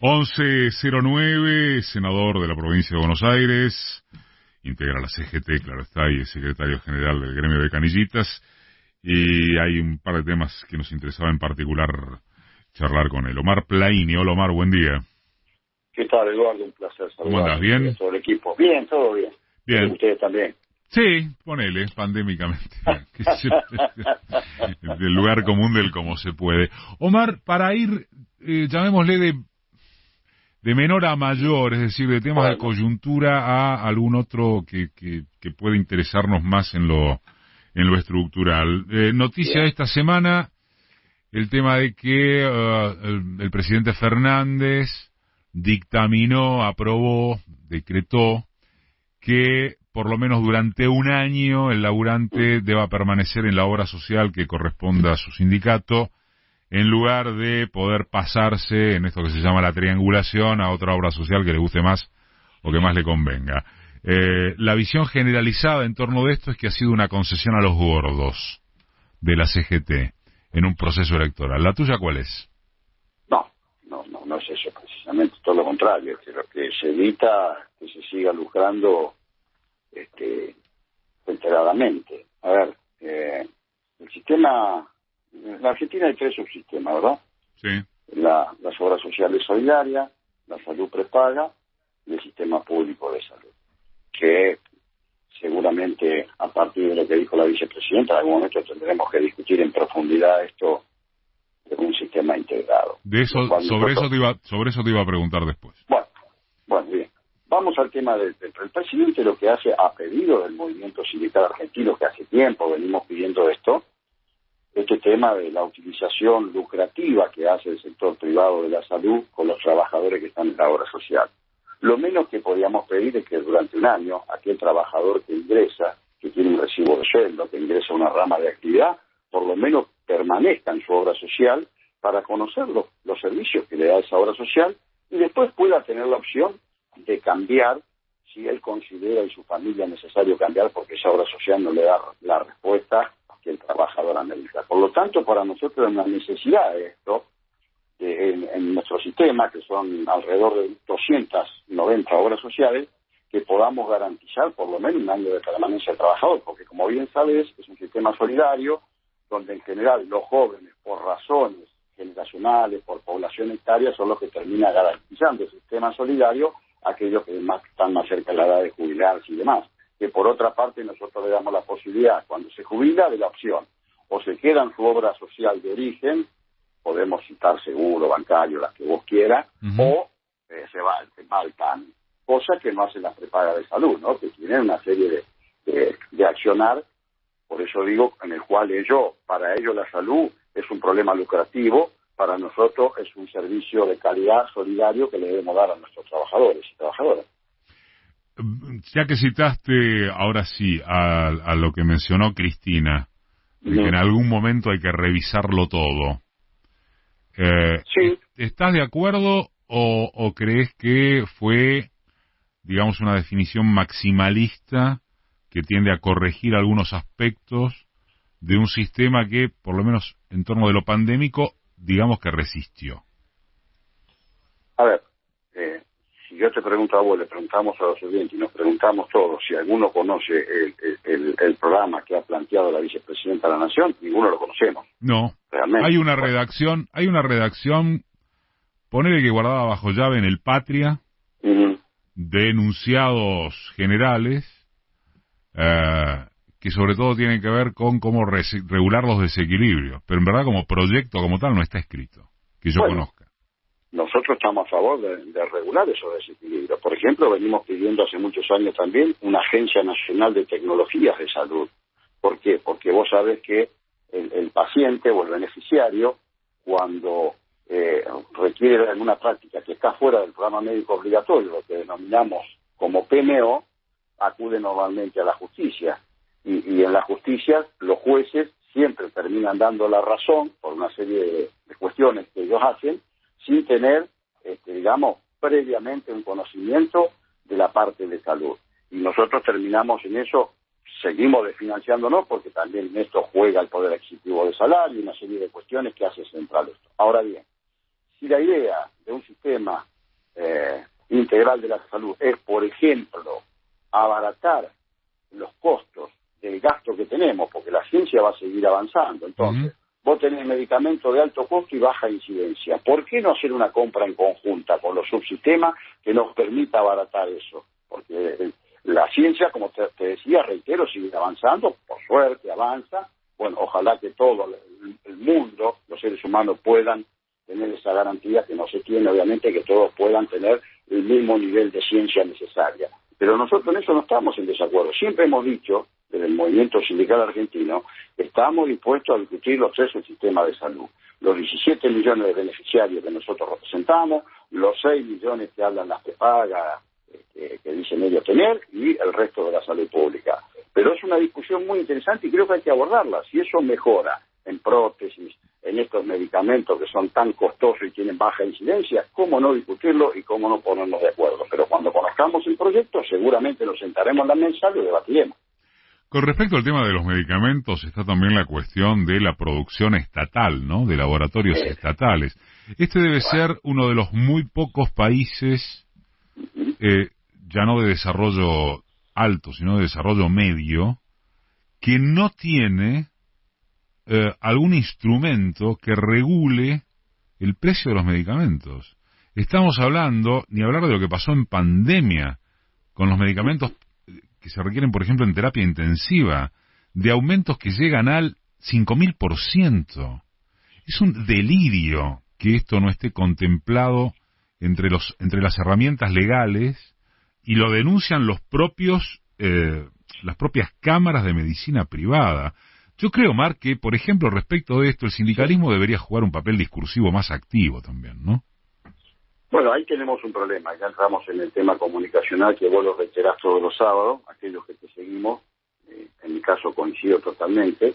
1109, senador de la provincia de Buenos Aires, integra la CGT, claro está, y es secretario general del gremio de canillitas, y hay un par de temas que nos interesaba en particular charlar con él. Omar Plaini. Hola Omar, buen día. ¿Qué tal, Eduardo? Un placer saludar. ¿Cómo andas? ¿Bien? Todo el equipo. Bien, todo bien. Bien. ¿Ustedes también? Sí, ponele, pandémicamente. Del lugar común del cómo se puede. Omar, para ir, llamémosle de menor a mayor, es decir, de temas de coyuntura a algún otro que puede interesarnos más en lo estructural. Noticia de esta semana, el tema de que el presidente Fernández dictaminó, aprobó, decretó que por lo menos durante un año el laburante deba permanecer en la obra social que corresponda a su sindicato, en lugar de poder pasarse en esto que se llama la triangulación a otra obra social que le guste más o que más le convenga. La visión generalizada en torno de esto es que ha sido una concesión a los gordos de la CGT en un proceso electoral. ¿La tuya cuál es? No es eso, precisamente todo lo contrario, que lo que se evita que se siga lucrando enteradamente. A ver, el sistema, en la Argentina hay tres subsistemas, ¿verdad? Sí. Las obras sociales solidarias, la salud prepaga y el sistema público de salud, que seguramente a partir de lo que dijo la vicepresidenta, en algún momento tendremos que discutir en profundidad esto de un sistema integrado. De eso, sobre eso te iba a preguntar después. Bueno, bien. Vamos al tema del presidente. Lo que hace a pedido del movimiento sindical argentino, que hace tiempo venimos pidiendo este tema de la utilización lucrativa que hace el sector privado de la salud con los trabajadores que están en la obra social. Lo menos que podíamos pedir es que durante un año aquel trabajador que ingresa, que tiene un recibo de sueldo, que ingresa a una rama de actividad, por lo menos permanezca en su obra social para conocer los servicios que le da esa obra social y después pueda tener la opción de cambiar si él considera y su familia necesario cambiar porque esa obra social no le da la respuesta que el trabajador amerita. Por lo tanto, para nosotros es una necesidad de esto en nuestro sistema, que son alrededor de 290 obras sociales, que podamos garantizar por lo menos un año de permanencia del trabajador, porque como bien sabes, es un sistema solidario donde en general los jóvenes, por razones generacionales, por población etaria, son los que terminan garantizando el sistema solidario a aquellos que están más cerca de la edad de jubilarse y demás. Que por otra parte nosotros le damos la posibilidad, cuando se jubila, de la opción, o se queda en su obra social de origen, podemos citar seguro, bancario, las que vos quieras, o se va al PAN, cosa que no hacen las prepagas de salud, ¿no? Que tienen una serie de accionar. Por eso digo, en el cual para ellos la salud es un problema lucrativo, para nosotros es un servicio de calidad solidario que le debemos dar a nuestros trabajadores y trabajadoras. Ya que citaste, ahora sí, a lo que mencionó Cristina, de que en algún momento hay que revisarlo todo. Sí. ¿Estás de acuerdo o crees que fue, digamos, una definición maximalista que tiende a corregir algunos aspectos de un sistema que, por lo menos en torno de lo pandémico, digamos que resistió? A ver, si yo te pregunto a vos, le preguntamos a los oyentes y nos preguntamos todos si alguno conoce el programa que ha planteado la vicepresidenta de la Nación, ninguno lo conocemos. No, realmente. Hay una redacción, ponele que guardada bajo llave en el Patria, de enunciados generales, que sobre todo tienen que ver con cómo regular los desequilibrios, pero en verdad como proyecto como tal no está escrito, que yo conozca. Nosotros estamos a favor de regular esos desequilibrios. Por ejemplo, venimos pidiendo hace muchos años también una Agencia Nacional de Tecnologías de Salud. ¿Por qué? Porque vos sabés que el paciente o el beneficiario, cuando requiere alguna práctica que está fuera del programa médico obligatorio, lo que denominamos como PMO, acude normalmente a la justicia. Y en la justicia los jueces siempre terminan dando la razón por una serie de cuestiones que ellos hacen, sin tener, previamente un conocimiento de la parte de salud. Y nosotros terminamos en eso, seguimos desfinanciándonos porque también en esto juega el poder adquisitivo de salario y una serie de cuestiones que hace central esto. Ahora bien, si la idea de un sistema integral de la salud es, por ejemplo, abaratar los costos del gasto que tenemos, porque la ciencia va a seguir avanzando. Entonces, vos tenés medicamentos de alto costo y baja incidencia. ¿Por qué no hacer una compra en conjunta con los subsistemas que nos permita abaratar eso? Porque la ciencia, como te decía, reitero, sigue avanzando, por suerte avanza. Bueno, ojalá que todo el mundo, los seres humanos, puedan tener esa garantía que no se tiene, obviamente, que todos puedan tener el mismo nivel de ciencia necesaria. Pero nosotros en eso no estamos en desacuerdo. Siempre hemos dicho, desde el movimiento sindical argentino, que estamos dispuestos a discutir los tres sistemas de salud. Los 17 millones de beneficiarios que nosotros representamos, los 6 millones que hablan las prepagas, que dicen ellos tener, y el resto de la salud pública. Pero es una discusión muy interesante y creo que hay que abordarla. Si eso mejora en prótesis, en estos medicamentos que son tan costosos y tienen baja incidencia, ¿cómo no discutirlo y cómo no ponernos de acuerdo? Pero cuando conozcamos el proyecto, seguramente nos sentaremos en la mesa y lo debatiremos. Con respecto al tema de los medicamentos, está también la cuestión de la producción estatal, ¿no? De laboratorios estatales. Este debe ser uno de los muy pocos países, ya no de desarrollo alto, sino de desarrollo medio, que no tiene algún instrumento que regule el precio de los medicamentos. Estamos hablando, ni hablar de lo que pasó en pandemia, con los medicamentos que se requieren, por ejemplo, en terapia intensiva, de aumentos que llegan al 5000%. Es un delirio que esto no esté contemplado entre las herramientas legales, y lo denuncian las propias cámaras de medicina privada. Yo creo, Omar, que, por ejemplo, respecto de esto, el sindicalismo debería jugar un papel discursivo más activo también, ¿no? Bueno, ahí tenemos un problema. Ya entramos en el tema comunicacional que vos lo reiterás todos los sábados, aquellos que te seguimos, en mi caso coincido totalmente.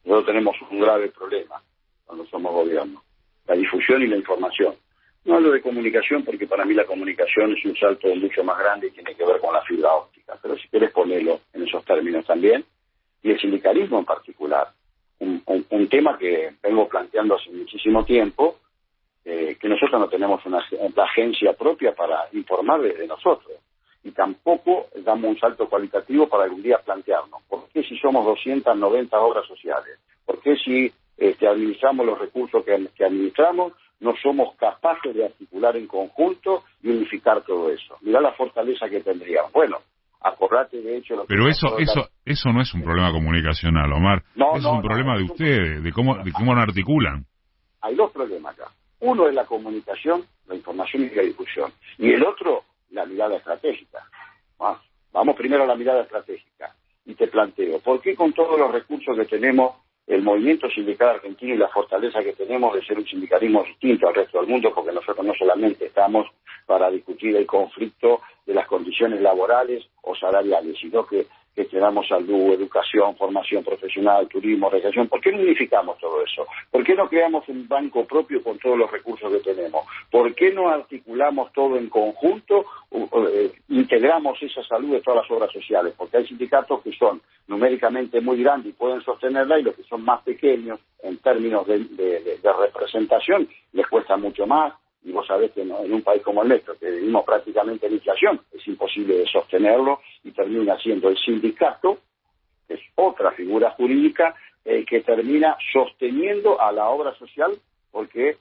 Nosotros tenemos un grave problema cuando somos gobierno, la difusión y la información. No hablo de comunicación porque para mí la comunicación es un salto mucho más grande y tiene que ver con la fibra óptica, pero si querés ponerlo en esos términos también, y el sindicalismo en particular, un tema que vengo planteando hace muchísimo tiempo, que nosotros no tenemos una agencia propia para informar de nosotros, y tampoco damos un salto cualitativo para algún día plantearnos, ¿por qué si somos 290 obras sociales? ¿Por qué si administramos los recursos que administramos, no somos capaces de articular en conjunto y unificar todo eso? Mirá la fortaleza que tendríamos. Bueno, acordate de hecho... Pero eso no es un problema comunicacional, Omar. Es un problema de ustedes, de cómo no articulan. Hay dos problemas acá. Uno es la comunicación, la información y la difusión. Y el otro, la mirada estratégica. Vamos primero a la mirada estratégica. Y te planteo, ¿por qué con todos los recursos que tenemos, el movimiento sindical argentino y la fortaleza que tenemos de ser un sindicalismo distinto al resto del mundo? Porque nosotros no solamente estamos para discutir el conflicto de las condiciones laborales o salariales, sino que gestionamos salud, educación, formación profesional, turismo, recreación. ¿Por qué no unificamos todo eso? ¿Por qué no creamos un banco propio con todos los recursos que tenemos? ¿Por qué no articulamos todo en conjunto, integramos esa salud de todas las obras sociales? Porque hay sindicatos que son numéricamente muy grandes y pueden sostenerla, y los que son más pequeños en términos de representación les cuesta mucho más. Y vos sabés que en un país como el nuestro, que vivimos prácticamente en inflación, es imposible de sostenerlo, y termina siendo el sindicato, que es otra figura jurídica, que termina sosteniendo a la obra social, porque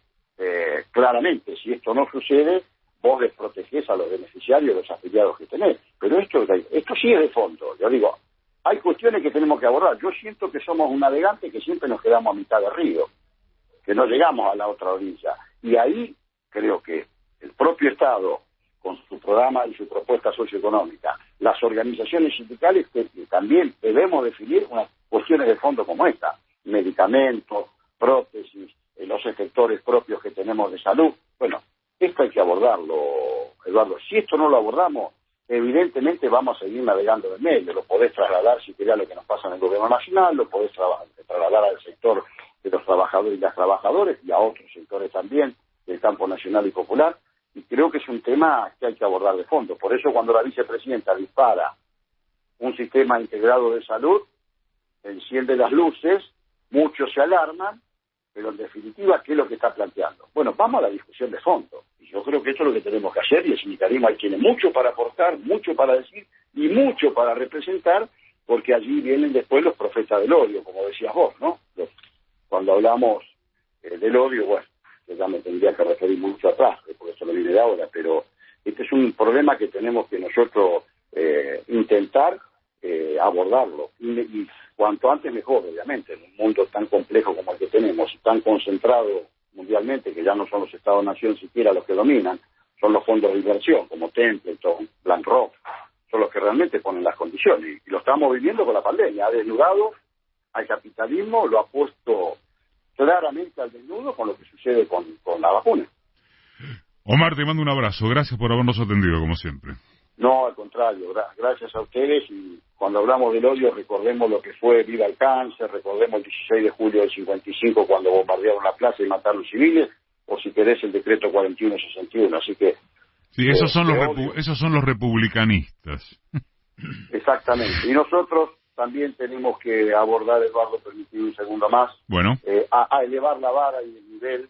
claramente, si esto no sucede, vos desprotegés a los beneficiarios, los afiliados que tenés. Pero esto sí es de fondo. Yo digo, hay cuestiones que tenemos que abordar. Yo siento que somos un navegante que siempre nos quedamos a mitad del río, que no llegamos a la otra orilla. Y ahí creo que el propio Estado, con su programa y su propuesta socioeconómica, las organizaciones sindicales, que también debemos definir unas cuestiones de fondo como esta: medicamentos, prótesis, los sectores propios que tenemos de salud. Bueno, esto hay que abordarlo, Eduardo. Si esto no lo abordamos, evidentemente vamos a seguir navegando en el medio. Lo podés trasladar, si querés, a lo que nos pasa en el gobierno nacional, lo podés trasladar al sector de los trabajadores y las trabajadoras, y a otros sectores también del campo nacional y popular, y creo que es un tema que hay que abordar de fondo. Por eso, cuando la vicepresidenta dispara un sistema integrado de salud, enciende las luces, muchos se alarman, pero en definitiva, ¿qué es lo que está planteando? Bueno, vamos a la discusión de fondo. Y yo creo que esto es lo que tenemos que hacer, y el sindicalismo ahí tiene mucho para aportar, mucho para decir y mucho para representar, porque allí vienen después los profetas del odio, como decías vos, ¿no? Cuando hablamos del odio, bueno, yo ya me tendría que referir mucho atrás, porque eso no viene de ahora, pero este es un problema que tenemos que nosotros intentar abordarlo, y cuanto antes mejor, obviamente, en un mundo tan complejo como el que tenemos, y tan concentrado mundialmente, que ya no son los Estados-nación siquiera los que dominan, son los fondos de inversión, como Templeton, BlackRock, son los que realmente ponen las condiciones, y lo estamos viviendo con la pandemia, ha desnudado al capitalismo, lo ha puesto claramente al desnudo con lo que sucede con la vacuna. Omar, te mando un abrazo, gracias por habernos atendido, como siempre. No, al contrario, gracias a ustedes, y cuando hablamos del odio recordemos lo que fue Viva el Cáncer, recordemos el 16 de julio del 55 cuando bombardearon la plaza y mataron civiles, o si querés el decreto 4161, así que... Sí, esos son los republicanistas. Exactamente, y nosotros también tenemos que abordar, Eduardo, permitir un segundo más, bueno, a elevar la vara y el nivel